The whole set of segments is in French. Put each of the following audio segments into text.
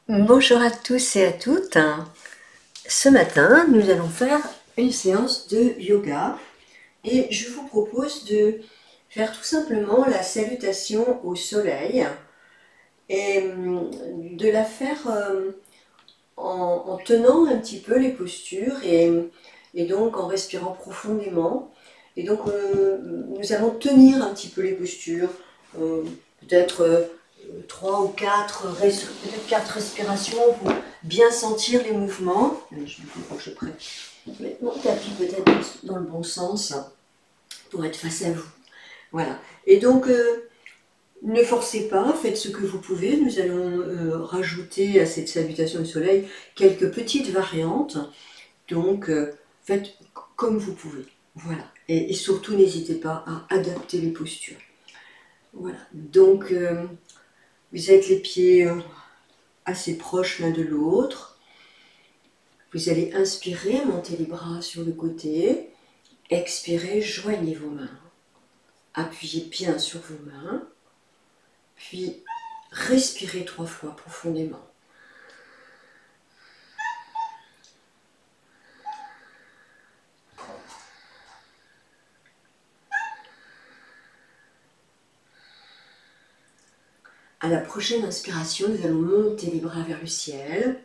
Bonjour à tous et à toutes. Ce matin, nous allons faire une séance de yoga et je vous propose de faire tout simplement la salutation au soleil et de la faire en tenant un petit peu les postures et donc en respirant profondément. Et donc nous allons tenir un petit peu les postures, peut-être 3 ou 4, peut-être 4 respirations pour bien sentir les mouvements. Du coup, faut que je prenne mon tapis peut-être dans le bon sens pour être face à vous. Voilà. Et donc, ne forcez pas, faites ce que vous pouvez. Nous allons rajouter à cette salutation au soleil quelques petites variantes. Donc, faites comme vous pouvez. Voilà. Et surtout, n'hésitez pas à adapter les postures. Voilà. Donc, vous êtes les pieds assez proches l'un de l'autre. Vous allez inspirer, monter les bras sur le côté. Expirez, joignez vos mains. Appuyez bien sur vos mains. Puis, respirez 3 fois profondément. À la prochaine inspiration, nous allons monter les bras vers le ciel.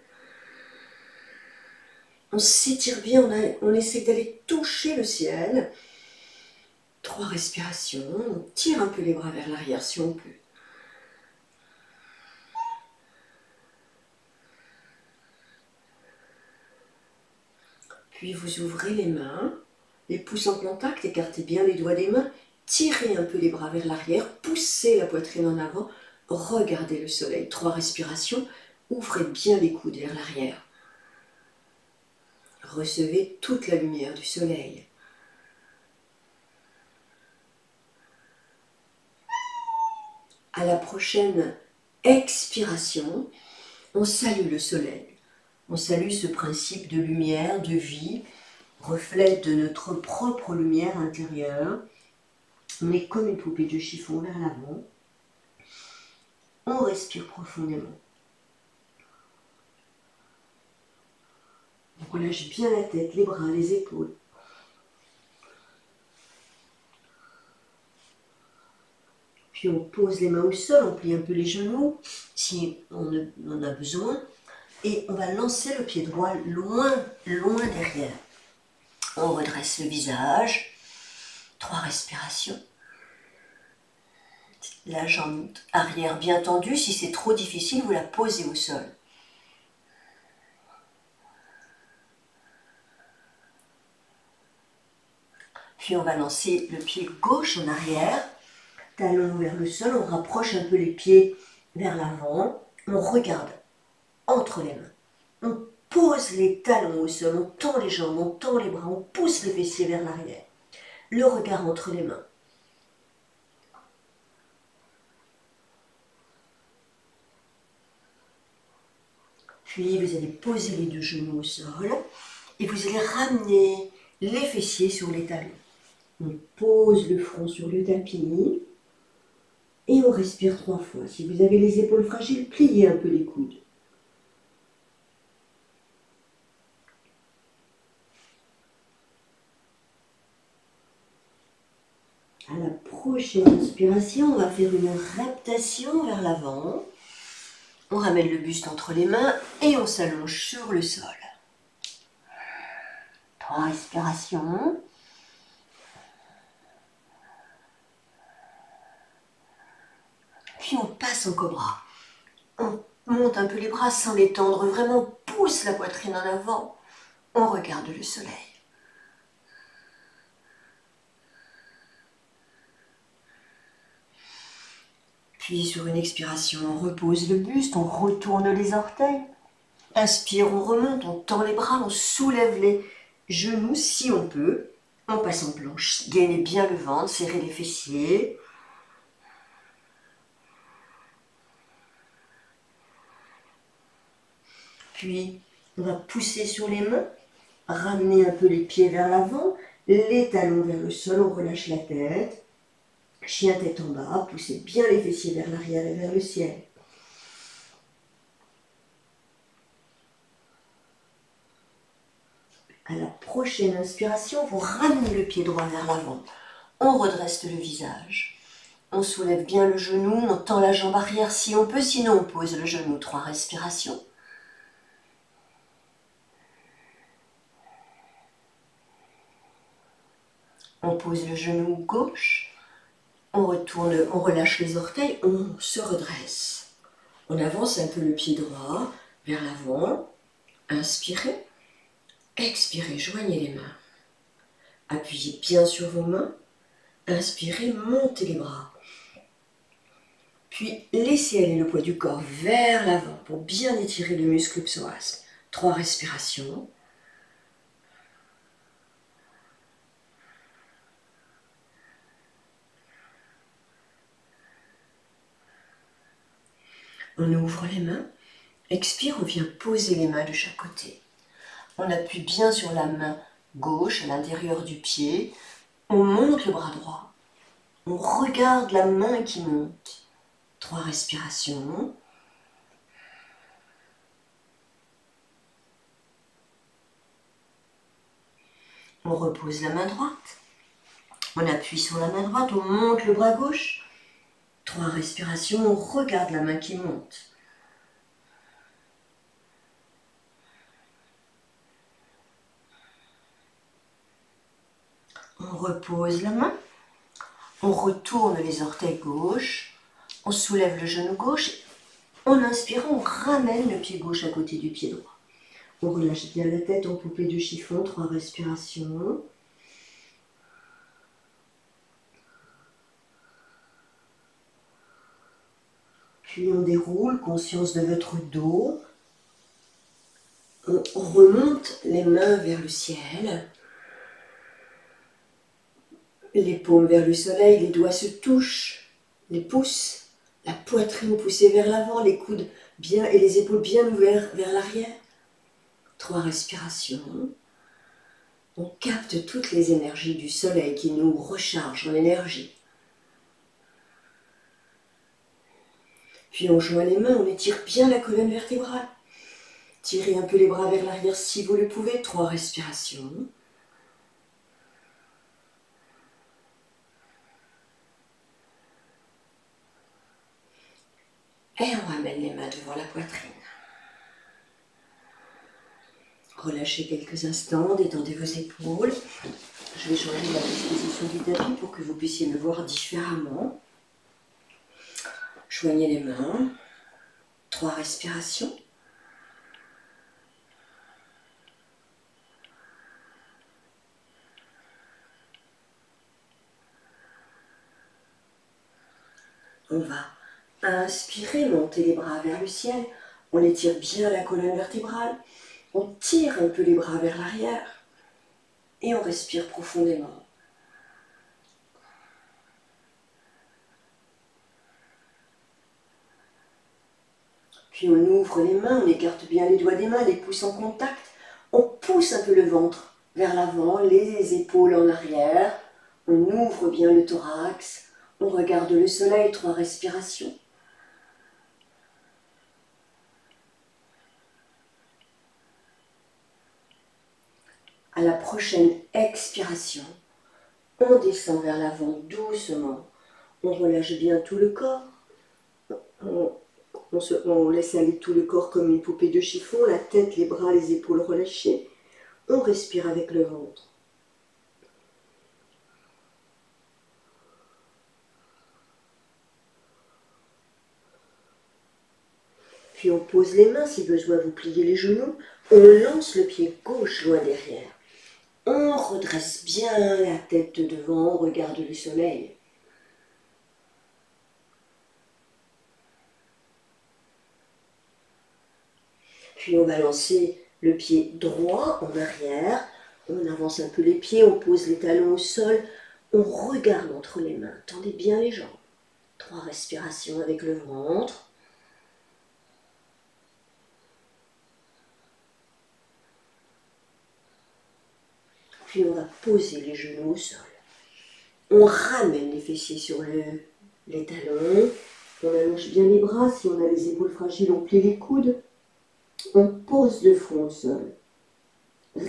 On s'étire bien, on essaie d'aller toucher le ciel. 3 respirations, on tire un peu les bras vers l'arrière si on peut. Puis vous ouvrez les mains, les pouces en contact, écartez bien les doigts des mains, tirez un peu les bras vers l'arrière, poussez la poitrine en avant, regardez le soleil. 3 respirations, ouvrez bien les coudes vers l'arrière. Recevez toute la lumière du soleil. À la prochaine expiration, on salue le soleil. On salue ce principe de lumière, de vie, reflet de notre propre lumière intérieure. On est comme une poupée de chiffon vers l'avant. On respire profondément. On relâche bien la tête, les bras, les épaules. Puis on pose les mains au sol, on plie un peu les genoux si on en a besoin. Et on va lancer le pied droit loin, loin derrière. On redresse le visage. 3 respirations. La jambe arrière bien tendue. Si c'est trop difficile, vous la posez au sol. Puis on va lancer le pied gauche en arrière. Talon vers le sol. On rapproche un peu les pieds vers l'avant. On regarde entre les mains. On pose les talons au sol. On tend les jambes, on tend les bras. On pousse les fessiers vers l'arrière. Le regard entre les mains. Puis vous allez poser les 2 genoux au sol et vous allez ramener les fessiers sur les talons. On pose le front sur le tapis et on respire 3 fois. Si vous avez les épaules fragiles, pliez un peu les coudes. À la prochaine inspiration, on va faire une reptation vers l'avant. On ramène le buste entre les mains et on s'allonge sur le sol. 3 respirations. Puis on passe en cobra. On monte un peu les bras sans les tendre, vraiment on pousse la poitrine en avant. On regarde le soleil. Puis sur une expiration, on repose le buste, on retourne les orteils. Inspire, on remonte, on tend les bras, on soulève les genoux si on peut. On passe en planche, gainez bien le ventre, serrez les fessiers. Puis on va pousser sur les mains, ramener un peu les pieds vers l'avant, les talons vers le sol, on relâche la tête. Chien tête en bas, poussez bien les fessiers vers l'arrière et vers le ciel. À la prochaine inspiration, vous ramenez le pied droit vers l'avant. On redresse le visage. On soulève bien le genou, on tend la jambe arrière si on peut, sinon on pose le genou. 3 respirations. On pose le genou gauche. On retourne, on relâche les orteils, on se redresse. On avance un peu le pied droit vers l'avant. Inspirez. Expirez, joignez les mains. Appuyez bien sur vos mains. Inspirez, montez les bras. Puis laissez aller le poids du corps vers l'avant pour bien étirer le muscle psoas. 3 respirations. On ouvre les mains. Expire, on vient poser les mains de chaque côté. On appuie bien sur la main gauche à l'intérieur du pied. On monte le bras droit. On regarde la main qui monte. 3 respirations. On repose la main droite. On appuie sur la main droite, on monte le bras gauche. 3 respirations, on regarde la main qui monte. On repose la main. On retourne les orteils gauche. On soulève le genou gauche. En inspirant, on ramène le pied gauche à côté du pied droit. On relâche bien la tête en poupée de chiffon. 3 respirations. Puis on déroule, conscience de votre dos. On remonte les mains vers le ciel. Les paumes vers le soleil, les doigts se touchent, les pouces, la poitrine poussée vers l'avant, les coudes bien et les épaules bien ouvertes vers l'arrière. 3 respirations. On capte toutes les énergies du soleil qui nous rechargent en énergie. Puis on joint les mains, on étire bien la colonne vertébrale. Tirez un peu les bras vers l'arrière si vous le pouvez. 3 respirations. Et on ramène les mains devant la poitrine. Relâchez quelques instants, détendez vos épaules. Je vais changer la disposition du tapis pour que vous puissiez me voir différemment. Joignez les mains. 3 respirations. On va inspirer, monter les bras vers le ciel. On étire bien la colonne vertébrale. On tire un peu les bras vers l'arrière. Et on respire profondément. Puis on ouvre les mains, on écarte bien les doigts des mains, les pouces en contact. On pousse un peu le ventre vers l'avant, les épaules en arrière. On ouvre bien le thorax. On regarde le soleil, 3 respirations. À la prochaine expiration, on descend vers l'avant doucement. On relâche bien tout le corps. On laisse aller tout le corps comme une poupée de chiffon, la tête, les bras, les épaules relâchées. On respire avec le ventre. Puis on pose les mains, si besoin vous pliez les genoux. On lance le pied gauche loin derrière. On redresse bien la tête devant, on regarde le soleil. Puis on va lancer le pied droit en arrière. On avance un peu les pieds, on pose les talons au sol. On regarde entre les mains, tendez bien les jambes. 3 respirations avec le ventre. Puis on va poser les genoux au sol. On ramène les fessiers sur les talons. On allonge bien les bras. Si on a les épaules fragiles, on plie les coudes. On pose le front au sol.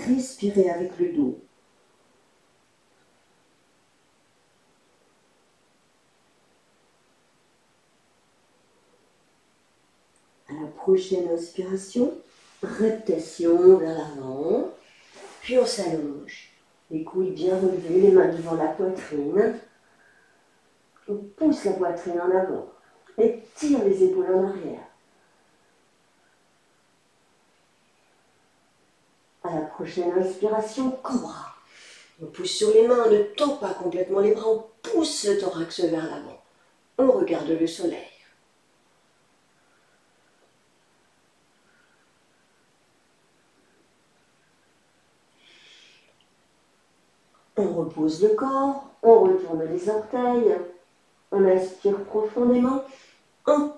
respirez avec le dos. À la prochaine inspiration, rotation vers l'avant, puis on s'allonge. Les couilles bien relevées, les mains devant la poitrine. On pousse la poitrine en avant et tire les épaules en arrière. À la prochaine inspiration, cobra. On pousse sur les mains, on ne tend pas complètement les bras, on pousse le thorax vers l'avant. On regarde le soleil. On repose le corps, on retourne les orteils, on inspire profondément, on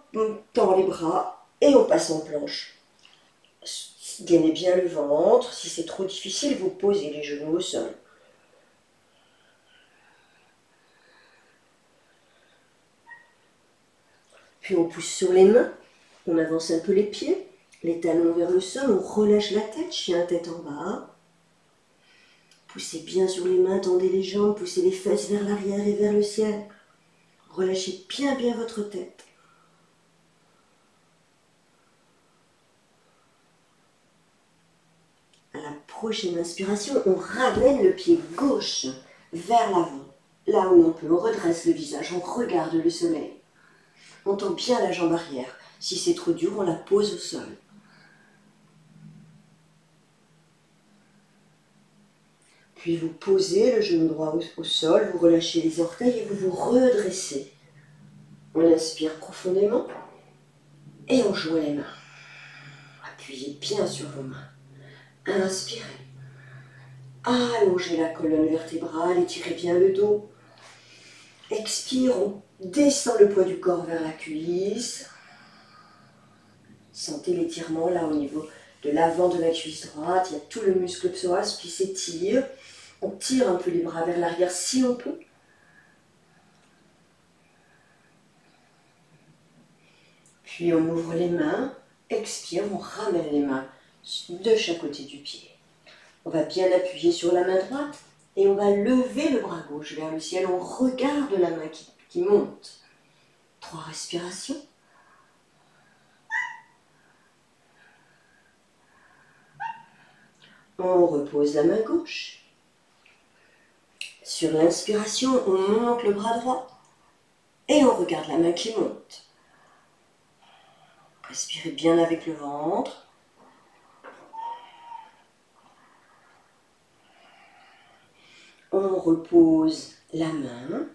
tend les bras et on passe en planche. Gainez bien le ventre, si c'est trop difficile, vous posez les genoux au sol. Puis on pousse sur les mains, on avance un peu les pieds, les talons vers le sol, on relâche la tête, chien tête en bas. Poussez bien sur les mains, tendez les jambes, poussez les fesses vers l'arrière et vers le ciel. Relâchez bien votre tête. À la prochaine inspiration, on ramène le pied gauche vers l'avant. Là où on peut, on redresse le visage, on regarde le soleil. On tend bien la jambe arrière. Si c'est trop dur, on la pose au sol. Puis vous posez le genou droit au sol, vous relâchez les orteils et vous vous redressez. On inspire profondément et on joint les mains. Appuyez bien sur vos mains. Inspirez. Allongez la colonne vertébrale, étirez bien le dos. Expire, on descend le poids du corps vers la cuisse. Sentez l'étirement là au niveau de l'avant de la cuisse droite. Il y a tout le muscle psoas qui s'étire. On tire un peu les bras vers l'arrière si on peut. Puis on ouvre les mains. Expire, on ramène les mains de chaque côté du pied. On va bien appuyer sur la main droite et on va lever le bras gauche vers le ciel. On regarde la main qui monte. 3 respirations. On repose la main gauche. Sur l'inspiration, on monte le bras droit et on regarde la main qui monte. Respirez bien avec le ventre. On repose la main.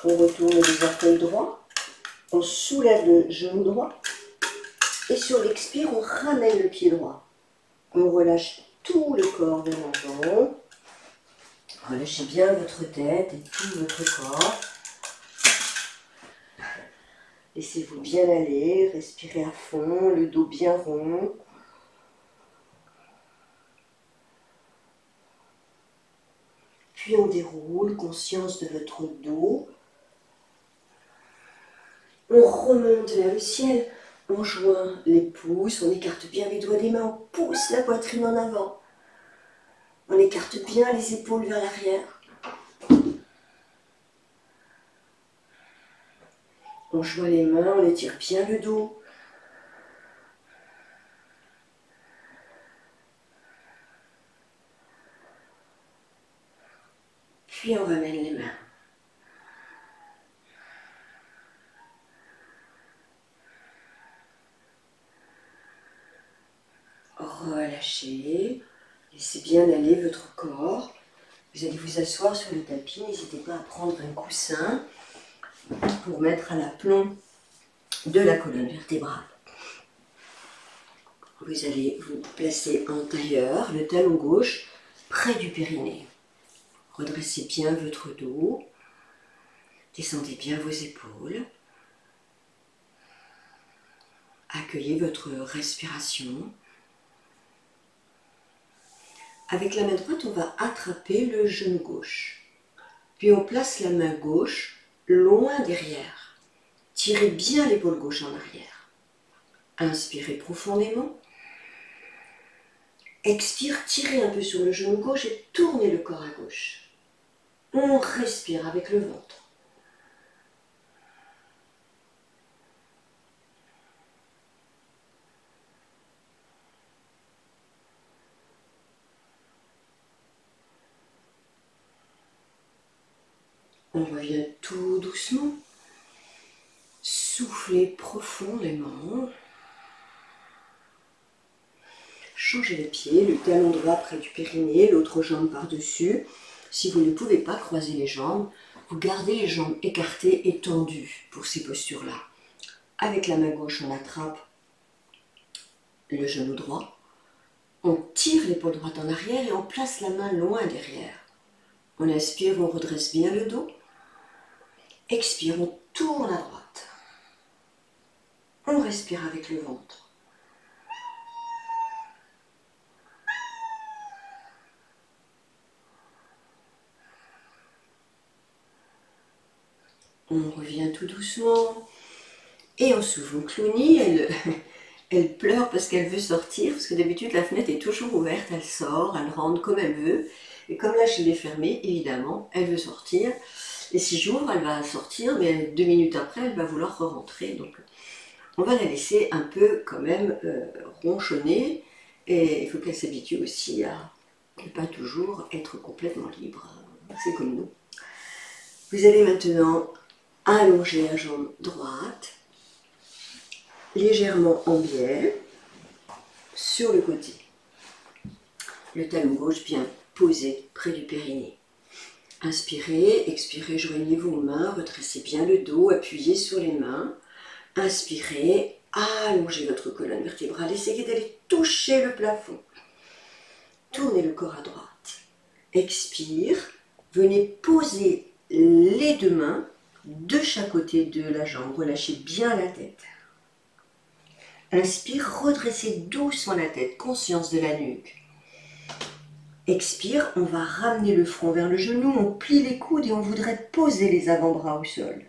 On retourne les orteils droits. On soulève le genou droit. Et sur l'expire, on ramène le pied droit. On relâche tout le corps vers l'avant. Relâchez bien votre tête et tout votre corps. Laissez-vous bien aller, respirez à fond, le dos bien rond. Puis on déroule, conscience de votre dos. On remonte vers le ciel, on joint les pouces, on écarte bien les doigts des mains, on pousse la poitrine en avant. On écarte bien les épaules vers l'arrière. On joint les mains, on étire bien le dos. Puis on ramène les mains. Relâchez. Laissez bien aller votre corps. Vous allez vous asseoir sur le tapis. N'hésitez pas à prendre un coussin pour mettre à l'aplomb de la colonne vertébrale. Vous allez vous placer en tailleur, le talon gauche près du périnée. Redressez bien votre dos. Descendez bien vos épaules. Accueillez votre respiration. Avec la main droite, on va attraper le genou gauche. Puis on place la main gauche loin derrière. Tirez bien l'épaule gauche en arrière. Inspirez profondément. Expire, tirez un peu sur le genou gauche et tournez le corps à gauche. On respire avec le ventre. On revient tout doucement. Soufflez profondément. Changez les pieds, le talon droit près du périnée, l'autre jambe par-dessus. Si vous ne pouvez pas croiser les jambes, vous gardez les jambes écartées et tendues pour ces postures-là. Avec la main gauche, on attrape le genou droit. On tire l'épaule droite en arrière et on place la main loin derrière. On inspire, on redresse bien le dos. Expire, on tourne à droite. On respire avec le ventre. On revient tout doucement. Et on s'ouvre. Clowny, elle pleure parce qu'elle veut sortir, parce que d'habitude la fenêtre est toujours ouverte, elle sort, elle rentre comme elle veut. Et comme là je l'ai fermée, évidemment, elle veut sortir. Et si j'ouvre, elle va sortir, mais 2 minutes après, elle va vouloir re-rentrer. Donc on va la laisser un peu quand même ronchonner. Et il faut qu'elle s'habitue aussi à ne pas toujours être complètement libre. C'est comme nous. Vous allez maintenant allonger la jambe droite, légèrement en biais, sur le côté. Le talon gauche bien posé près du périnée. Inspirez, expirez, joignez vos mains, redressez bien le dos, appuyez sur les mains. Inspirez, allongez votre colonne vertébrale, essayez d'aller toucher le plafond. Tournez le corps à droite. Expire, venez poser les deux mains de chaque côté de la jambe, relâchez bien la tête. Inspire, redressez doucement la tête, conscience de la nuque. Expire, on va ramener le front vers le genou, on plie les coudes et on voudrait poser les avant-bras au sol.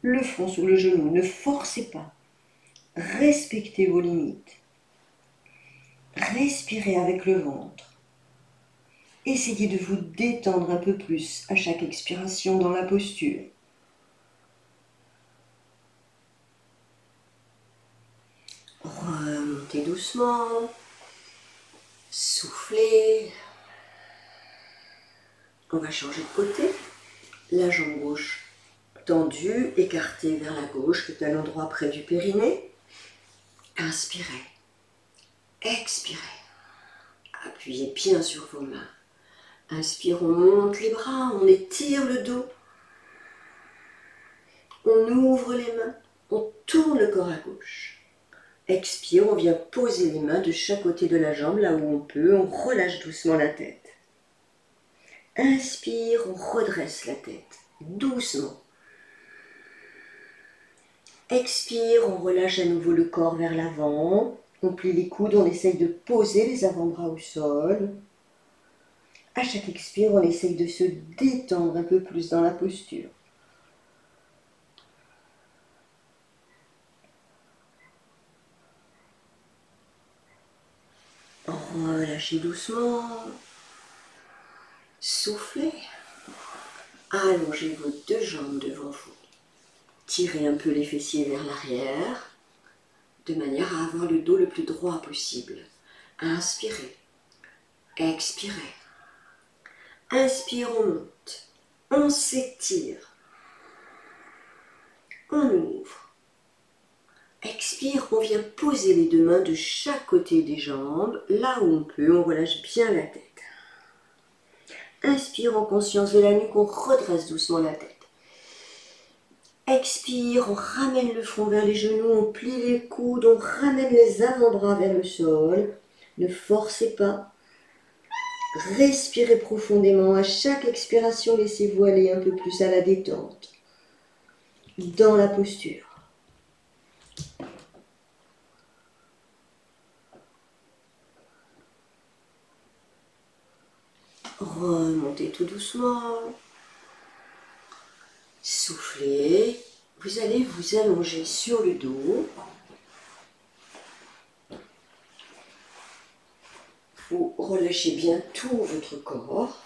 Le front sur le genou, ne forcez pas. Respectez vos limites. Respirez avec le ventre. Essayez de vous détendre un peu plus à chaque expiration dans la posture. Remontez doucement. Soufflez. On va changer de côté. La jambe gauche tendue, écartée vers la gauche, le talon droit près du périnée. Inspirez. Expirez. Appuyez bien sur vos mains. Inspire, on monte les bras, on étire le dos. On ouvre les mains, on tourne le corps à gauche. Expire, on vient poser les mains de chaque côté de la jambe, là où on peut. On relâche doucement la tête. Inspire, on redresse la tête, doucement. Expire, on relâche à nouveau le corps vers l'avant. On plie les coudes, on essaye de poser les avant-bras au sol. À chaque expire, on essaye de se détendre un peu plus dans la posture. Relâchez doucement. Soufflez. Allongez vos deux jambes devant vous. Tirez un peu les fessiers vers l'arrière, de manière à avoir le dos le plus droit possible. Inspirez. Expirez. Inspire, on monte. On s'étire. On ouvre. Expire, on vient poser les deux mains de chaque côté des jambes. Là où on peut, on relâche bien la tête. Inspire en conscience de la nuque, on redresse doucement la tête. Expire, on ramène le front vers les genoux, on plie les coudes, on ramène les avant-bras vers le sol. Ne forcez pas. Respirez profondément. À chaque expiration, laissez-vous aller un peu plus à la détente. Dans la posture. Remontez tout doucement. Soufflez. Vous allez vous allonger sur le dos. Vous relâchez bien tout votre corps.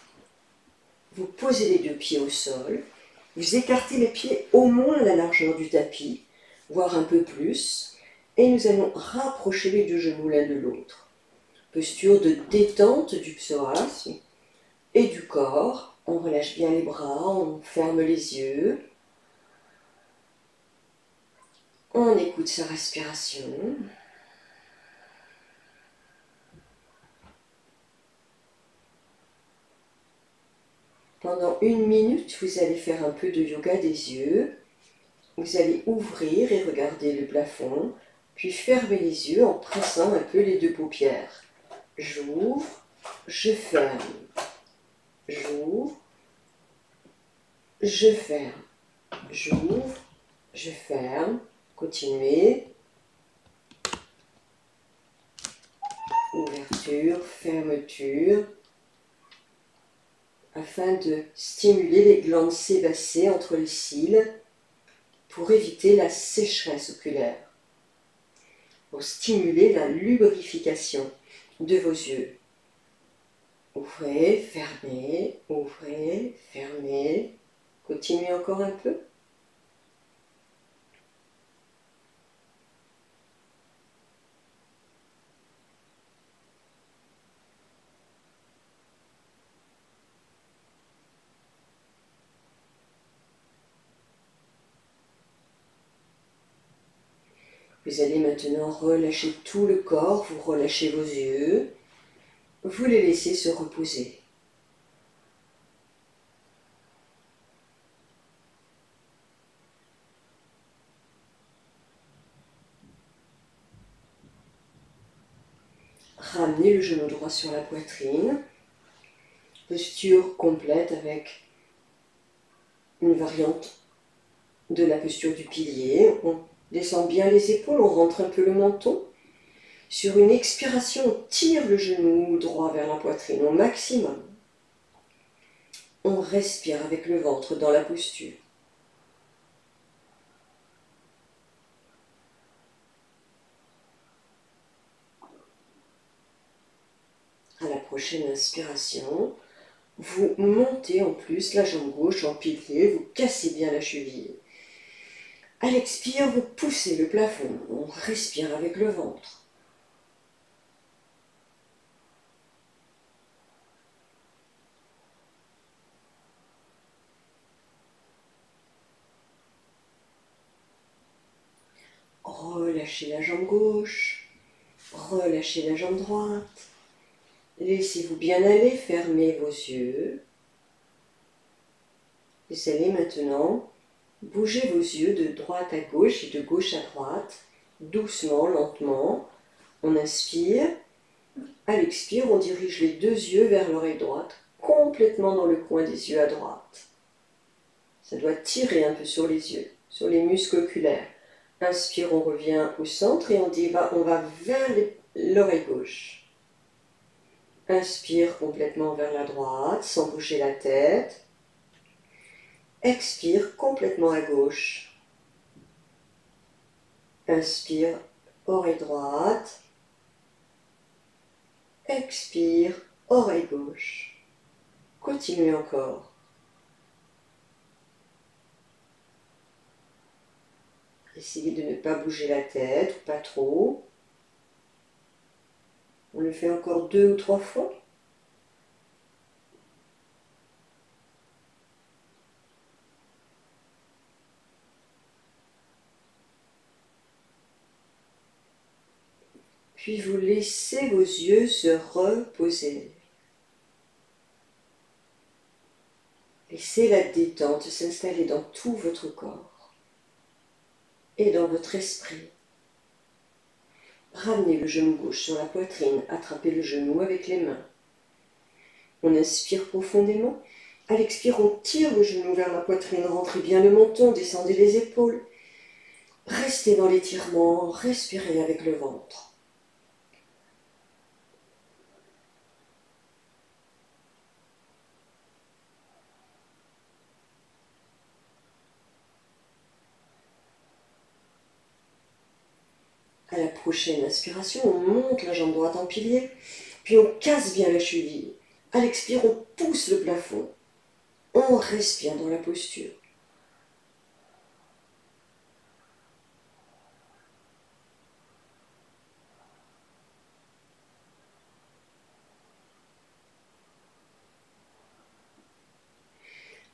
Vous posez les deux pieds au sol. Vous écartez les pieds au moins à la largeur du tapis, voire un peu plus. Et nous allons rapprocher les deux genoux l'un de l'autre. Posture de détente du psoas et du corps. On relâche bien les bras, on ferme les yeux. On écoute sa respiration. Pendant 1 minute, vous allez faire un peu de yoga des yeux. Vous allez ouvrir et regarder le plafond, puis fermer les yeux en pressant un peu les deux paupières. J'ouvre, je ferme. J'ouvre, je ferme. J'ouvre, je ferme. Continuez. Ouverture, fermeture. Afin de stimuler les glandes sébacées entre les cils pour éviter la sécheresse oculaire, pour stimuler la lubrification de vos yeux. Ouvrez, fermez, ouvrez, fermez. Continuez encore un peu. Vous allez maintenant relâcher tout le corps, vous relâchez vos yeux, vous les laissez se reposer. Ramenez le genou droit sur la poitrine, posture complète avec une variante de la posture du pilier. On descend bien les épaules, on rentre un peu le menton. Sur une expiration, on tire le genou droit vers la poitrine au maximum. On respire avec le ventre dans la posture. À la prochaine inspiration, vous montez en plus la jambe gauche en pilier, vous cassez bien la cheville. À l'expire, vous poussez le plafond, on respire avec le ventre. Relâchez la jambe gauche, relâchez la jambe droite. Laissez-vous bien aller, fermez vos yeux. Vous allez maintenant bouger vos yeux de droite à gauche et de gauche à droite, doucement, lentement. On inspire. À l'expire, on dirige les deux yeux vers l'oreille droite, complètement dans le coin des yeux à droite. Ça doit tirer un peu sur les yeux, sur les muscles oculaires. Inspire, on revient au centre et on va vers l'oreille gauche. Inspire complètement vers la droite, sans bouger la tête. Expire complètement à gauche. Inspire, oreille droite. Expire, oreille gauche. Continuez encore. Essayez de ne pas bouger la tête, ou pas trop. On le fait encore 2 ou 3 fois. Puis vous laissez vos yeux se reposer. Laissez la détente s'installer dans tout votre corps et dans votre esprit. Ramenez le genou gauche sur la poitrine, attrapez le genou avec les mains. On inspire profondément. À l'expire, on tire le genou vers la poitrine, rentrez bien le menton, descendez les épaules. Restez dans l'étirement, respirez avec le ventre. À la prochaine inspiration, on monte la jambe droite en pilier. Puis on casse bien la cheville. À l'expire, on pousse le plafond. On respire dans la posture.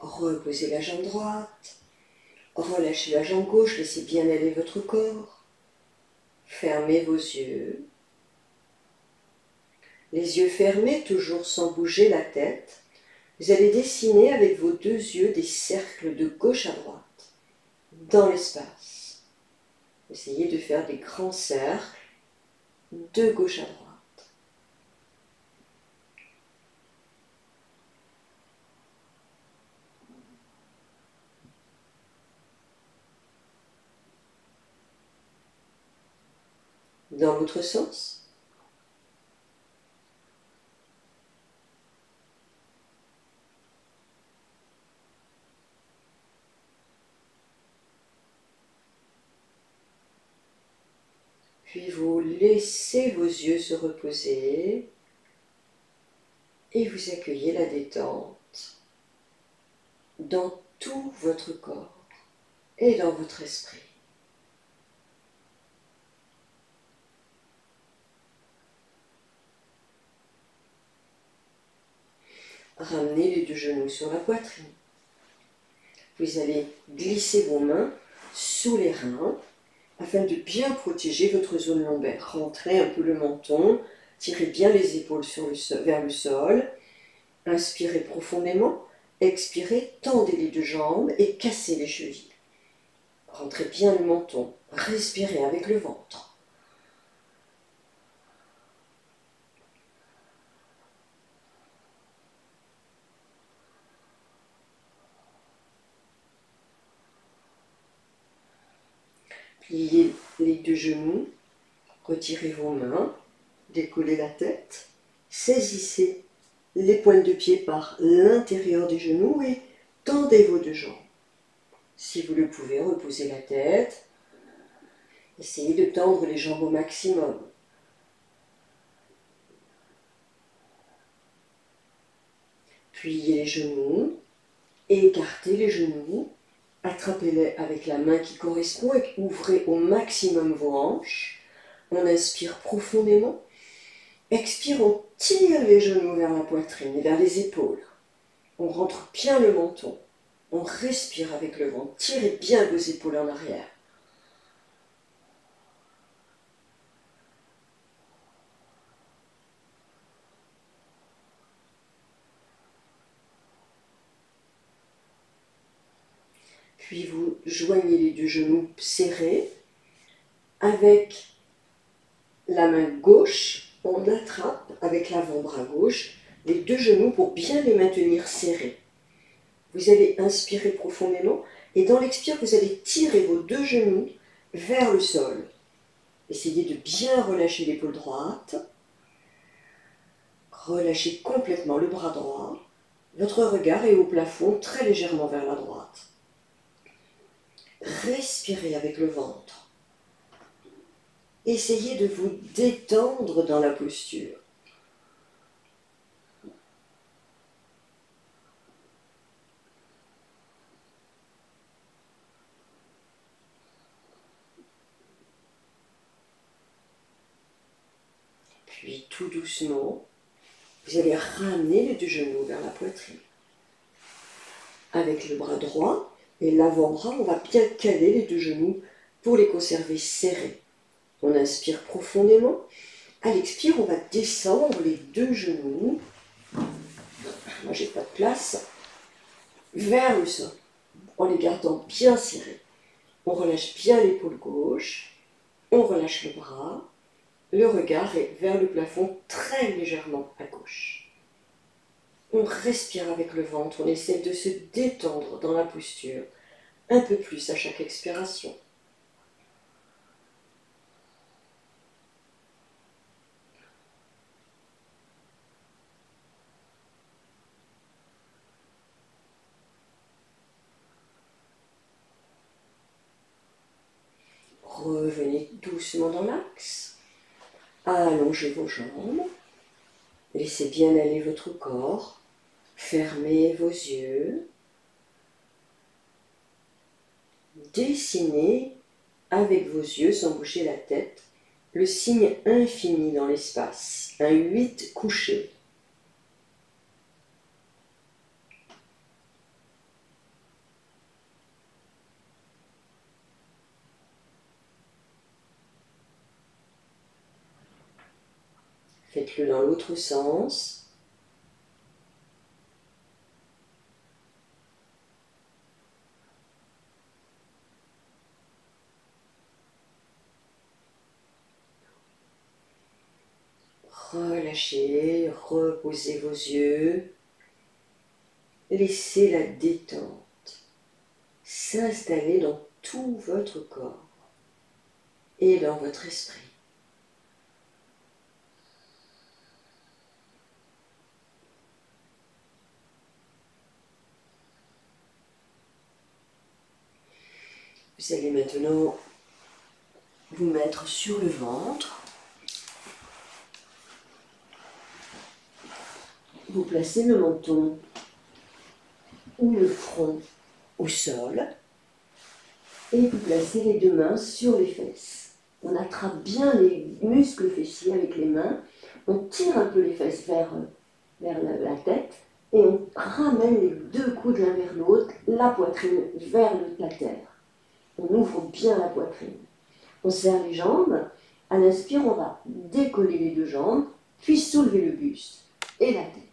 Reposez la jambe droite. Relâchez la jambe gauche, laissez bien aller votre corps. Fermez vos yeux. Les yeux fermés, toujours sans bouger la tête. Vous allez dessiner avec vos deux yeux des cercles de gauche à droite, dans l'espace. Essayez de faire des grands cercles de gauche à droite. Dans l'autre sens. Puis vous laissez vos yeux se reposer et vous accueillez la détente dans tout votre corps et dans votre esprit. Ramenez les deux genoux sur la poitrine. Vous allez glisser vos mains sous les reins afin de bien protéger votre zone lombaire. Rentrez un peu le menton, tirez bien les épaules vers le sol, inspirez profondément, expirez, tendez les deux jambes et cassez les chevilles. Rentrez bien le menton, respirez avec le ventre. Pliez les deux genoux, retirez vos mains, décollez la tête, saisissez les pointes de pied par l'intérieur des genoux et tendez vos deux jambes. Si vous le pouvez, reposez la tête. Essayez de tendre les jambes au maximum. Pliez les genoux, écartez les genoux, attrapez-les avec la main qui correspond et ouvrez au maximum vos hanches. On inspire profondément. Expire, on tire les genoux vers la poitrine et vers les épaules. On rentre bien le menton. On respire avec le ventre. Tirez bien vos épaules en arrière. Puis vous joignez les deux genoux serrés. Avec la main gauche, on attrape avec l'avant-bras gauche les deux genoux pour bien les maintenir serrés. Vous allez inspirer profondément et dans l'expire, vous allez tirer vos deux genoux vers le sol. Essayez de bien relâcher l'épaule droite. Relâchez complètement le bras droit. Votre regard est au plafond, très légèrement vers la droite. Respirez avec le ventre. Essayez de vous détendre dans la posture. Puis tout doucement, vous allez ramener les deux genoux vers la poitrine. Avec le bras droit et l'avant-bras, on va bien caler les deux genoux pour les conserver serrés. On inspire profondément. À l'expire, on va descendre les deux genoux. Moi, j'ai pas de place. Vers le sol, en les gardant bien serrés. On relâche bien l'épaule gauche. On relâche le bras. Le regard est vers le plafond, très légèrement à gauche. On respire avec le ventre, on essaie de se détendre dans la posture, un peu plus à chaque expiration. Revenez doucement dans l'axe. Allongez vos jambes. Laissez bien aller votre corps. Fermez vos yeux. Dessinez avec vos yeux, sans bouger la tête, le signe infini dans l'espace, un 8 couché. Faites-le dans l'autre sens. Relâchez, reposez vos yeux. Laissez la détente s'installer dans tout votre corps et dans votre esprit. Vous allez maintenant vous mettre sur le ventre. Vous placez le menton ou le front au sol et vous placez les deux mains sur les fesses. On attrape bien les muscles fessiers avec les mains, on tire un peu les fesses vers la tête et on ramène les deux coudes l'un vers l'autre, la poitrine vers la terre. On ouvre bien la poitrine. On serre les jambes. À l'inspire, on va décoller les deux jambes, puis soulever le buste et la tête.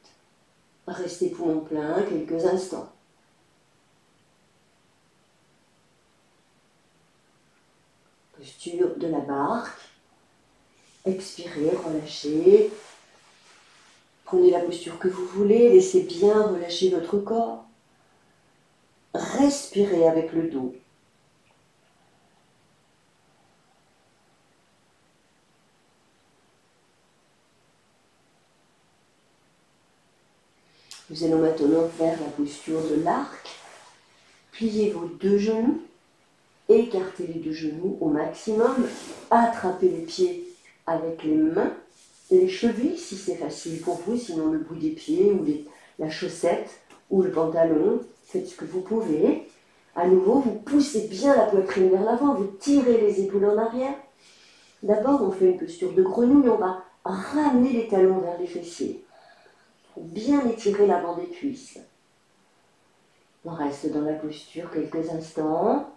Restez poumon plein quelques instants. Posture de la barque. Expirez, relâchez. Prenez la posture que vous voulez, laissez bien relâcher votre corps. Respirez avec le dos. Nous allons maintenant faire la posture de l'arc. Pliez vos deux genoux, écartez les deux genoux au maximum, attrapez les pieds avec les mains, les chevilles si c'est facile pour vous, sinon le bout des pieds ou la chaussette ou le pantalon, faites ce que vous pouvez. À nouveau, vous poussez bien la poitrine vers l'avant, vous tirez les épaules en arrière. D'abord, on fait une posture de grenouille, on va ramener les talons vers les fessiers. Bien étirer l'avant des cuisses. On reste dans la posture quelques instants.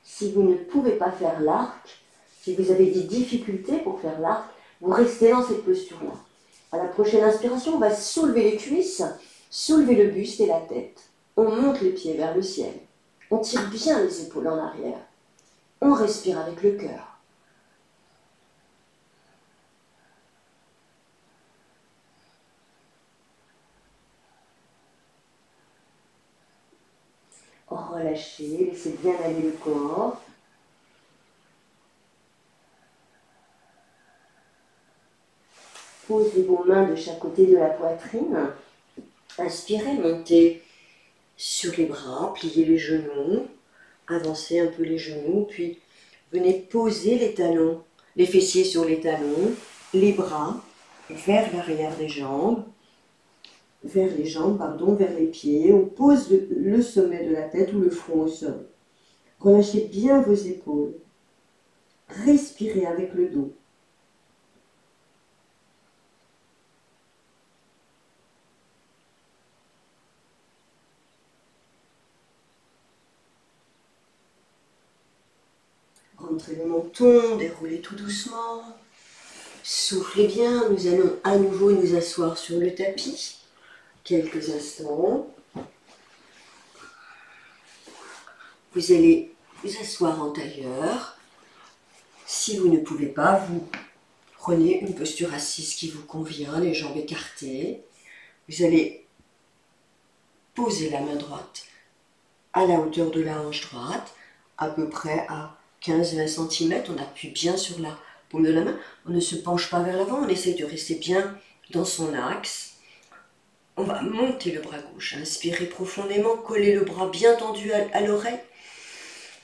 Si vous ne pouvez pas faire l'arc, si vous avez des difficultés pour faire l'arc, vous restez dans cette posture-là. À la prochaine inspiration, on va soulever les cuisses, soulever le buste et la tête. On monte les pieds vers le ciel. On tire bien les épaules en arrière. On respire avec le cœur. Relâchez, laissez bien aller le corps. Posez vos mains de chaque côté de la poitrine. Inspirez, montez sur les bras, pliez les genoux, avancez un peu les genoux, puis venez poser les talons, les fessiers sur les talons, les bras vers l'arrière des jambes, vers les pieds. On pose le sommet de la tête ou le front au sol. Relâchez bien vos épaules. Respirez avec le dos. Rentrez le menton, déroulez tout doucement. Soufflez bien, nous allons à nouveau nous asseoir sur le tapis. Quelques instants. Vous allez vous asseoir en tailleur. Si vous ne pouvez pas, vous prenez une posture assise qui vous convient, les jambes écartées. Vous allez poser la main droite à la hauteur de la hanche droite, à peu près à 15-20 cm. On appuie bien sur la paume de la main. On ne se penche pas vers l'avant, on essaye de rester bien dans son axe. On va monter le bras gauche, inspirez profondément, collez le bras bien tendu à l'oreille.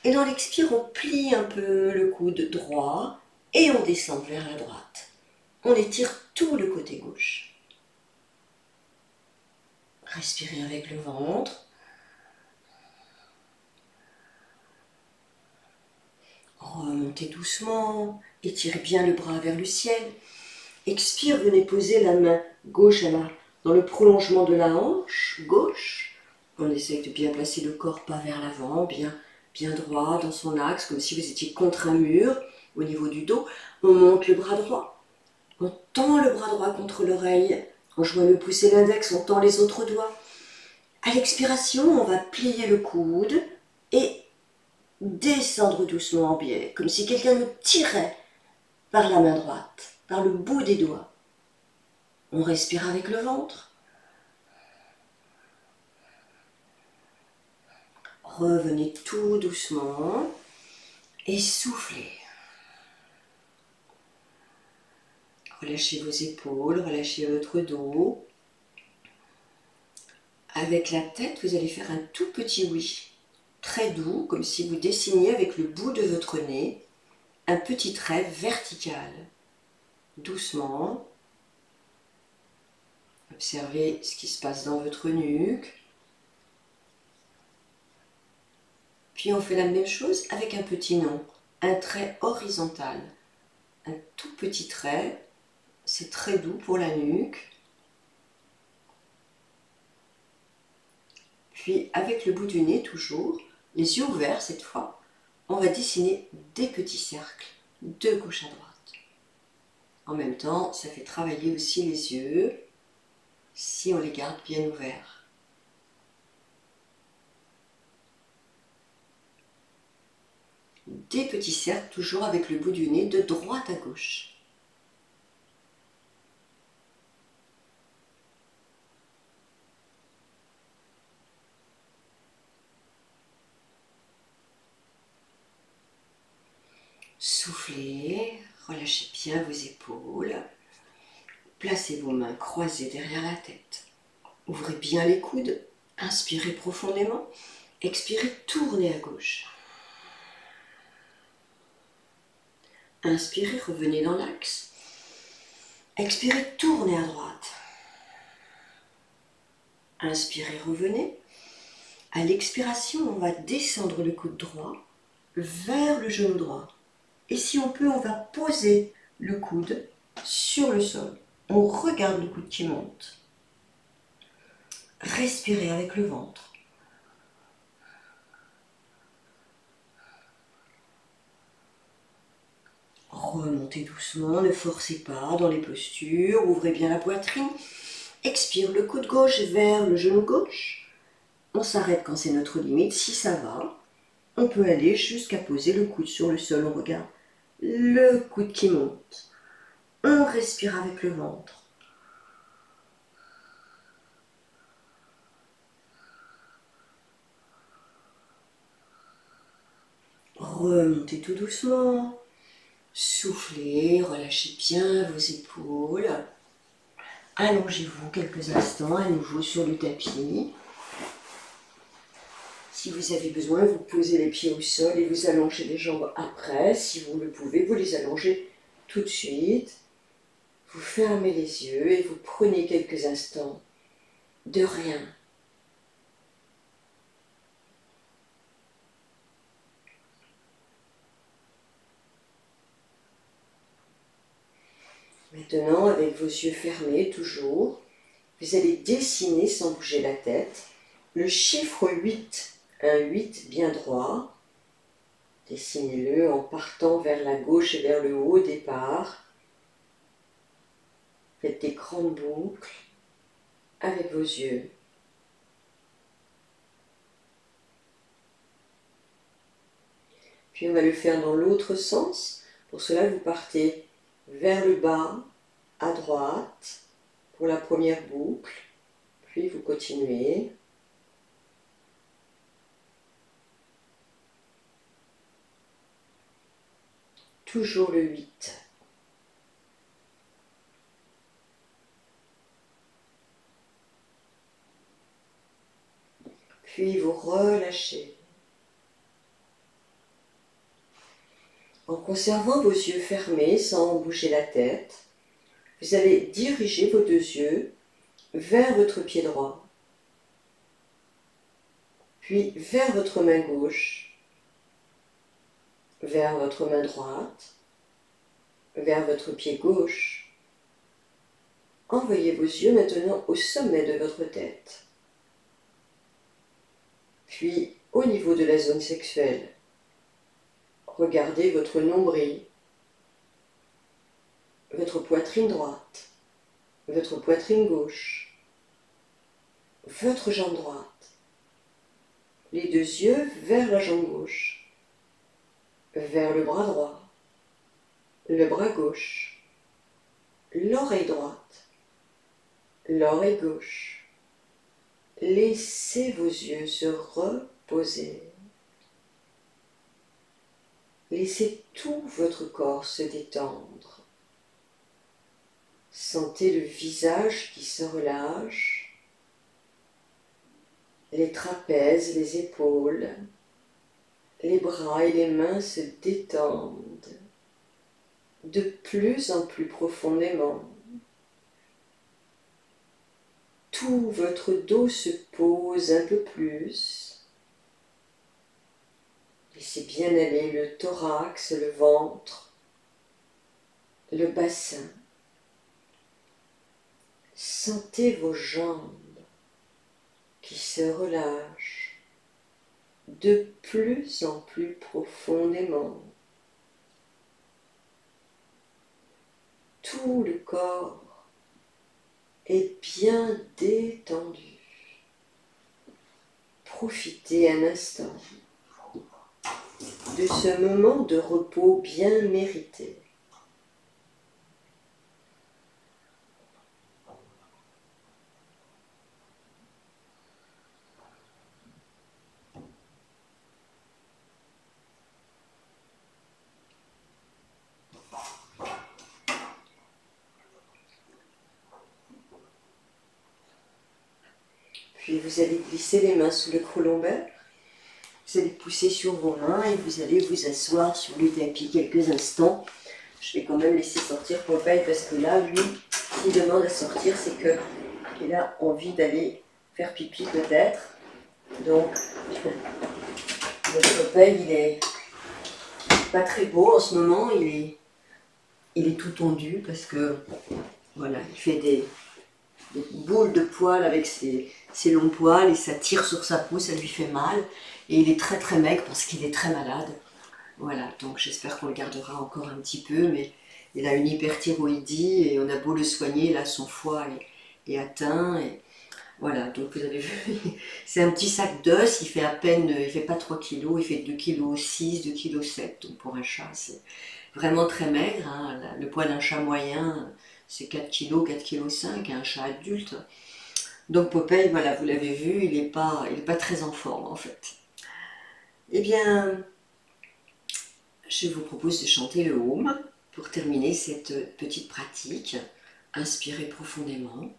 Et dans l'expire, on plie un peu le coude droit, et on descend vers la droite. On étire tout le côté gauche. Respirez avec le ventre. Remontez doucement, étirez bien le bras vers le ciel. Expire, venez poser la main gauche dans le prolongement de la hanche gauche. On essaye de bien placer le corps, pas vers l'avant, bien droit dans son axe, comme si vous étiez contre un mur au niveau du dos. On monte le bras droit. On tend le bras droit contre l'oreille. On joint le pouce et l'index, on tend les autres doigts. À l'expiration, on va plier le coude et descendre doucement en biais, comme si quelqu'un nous tirait par la main droite, par le bout des doigts. On respire avec le ventre. Revenez tout doucement et soufflez. Relâchez vos épaules, relâchez votre dos. Avec la tête, vous allez faire un tout petit oui, très doux, comme si vous dessiniez avec le bout de votre nez un petit trait vertical. Doucement. Observez ce qui se passe dans votre nuque. Puis on fait la même chose avec un petit nom, un trait horizontal. Un tout petit trait, c'est très doux pour la nuque. Puis avec le bout du nez toujours, les yeux ouverts cette fois, on va dessiner des petits cercles de gauche à droite. En même temps, ça fait travailler aussi les yeux si on les garde bien ouverts. Des petits cercles toujours avec le bout du nez de droite à gauche. Soufflez, relâchez bien vos épaules. Placez vos mains croisées derrière la tête. Ouvrez bien les coudes. Inspirez profondément. Expirez, tournez à gauche. Inspirez, revenez dans l'axe. Expirez, tournez à droite. Inspirez, revenez. À l'expiration, on va descendre le coude droit vers le genou droit. Et si on peut, on va poser le coude sur le sol. On regarde le coude qui monte. Respirez avec le ventre. Remontez doucement, ne forcez pas dans les postures, ouvrez bien la poitrine. Expire le coude gauche vers le genou gauche. On s'arrête quand c'est notre limite. Si ça va, on peut aller jusqu'à poser le coude sur le sol. On regarde le coude qui monte. On respire avec le ventre. Remontez tout doucement. Soufflez, relâchez bien vos épaules. Allongez-vous quelques instants à nouveau sur le tapis. Si vous avez besoin, vous posez les pieds au sol et vous allongez les jambes après. Si vous le pouvez, vous les allongez tout de suite. Vous fermez les yeux et vous prenez quelques instants de rien. Maintenant, avec vos yeux fermés toujours, vous allez dessiner sans bouger la tête le chiffre 8, un 8 bien droit. Dessinez-le en partant vers la gauche et vers le haut au départ. Faites des grandes boucles avec vos yeux. Puis on va le faire dans l'autre sens. Pour cela, vous partez vers le bas, à droite, pour la première boucle. Puis vous continuez. Toujours le 8. Puis vous relâchez. En conservant vos yeux fermés sans bouger la tête, vous allez diriger vos deux yeux vers votre pied droit, puis vers votre main gauche, vers votre main droite, vers votre pied gauche. Envoyez vos yeux maintenant au sommet de votre tête, puis au niveau de la zone sexuelle. Regardez votre nombril, votre poitrine droite, votre poitrine gauche, votre jambe droite, les deux yeux vers la jambe gauche, vers le bras droit, le bras gauche, l'oreille droite, l'oreille gauche. Laissez vos yeux se reposer. Laissez tout votre corps se détendre. Sentez le visage qui se relâche, les trapèzes, les épaules, les bras et les mains se détendent de plus en plus profondément. Tout votre dos se pose un peu plus. Laissez bien aller le thorax, le ventre, le bassin. Sentez vos jambes qui se relâchent de plus en plus profondément. Tout le corps est bien détendu. Profitez un instant de ce moment de repos bien mérité. Puis vous allez glisser les mains sous le creux lombaire. Vous allez pousser sur vos mains et vous allez vous asseoir sur le tapis quelques instants. Je vais quand même laisser sortir Popeye parce que là, lui, s'il demande à sortir, c'est qu'il a envie d'aller faire pipi peut-être. Donc, notre Popeye, il est pas très beau en ce moment. Il est tout tendu parce que, voilà, il fait des boules de poils avec ses longs poils et ça tire sur sa peau, ça lui fait mal. Et il est très très maigre parce qu'il est très malade. Voilà, donc j'espère qu'on le gardera encore un petit peu, mais il a une hyperthyroïdie et on a beau le soigner, là son foie est atteint. Et voilà, donc vous avez vu, c'est un petit sac d'os, il fait à peine, il fait pas 3 kilos, il fait 2,6 kg, 2,7 kg. Donc pour un chat, c'est vraiment très maigre. Hein. Le poids d'un chat moyen, c'est 4 kg, 4,5 kg, un chat adulte. Donc Popeye, voilà, vous l'avez vu, il est pas très en forme en fait. Eh bien, je vous propose de chanter le home pour terminer cette petite pratique. Inspirez profondément.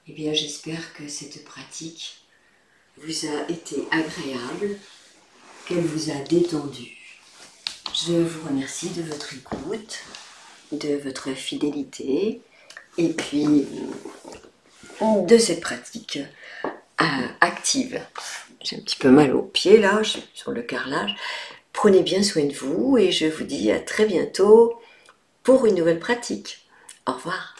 Eh bien, j'espère que cette pratique vous a été agréable, qu'elle vous a détendu. Je vous remercie de votre écoute, de votre fidélité, et puis de cette pratique active. J'ai un petit peu mal aux pieds là, je suis sur le carrelage. Prenez bien soin de vous et je vous dis à très bientôt pour une nouvelle pratique. Au revoir.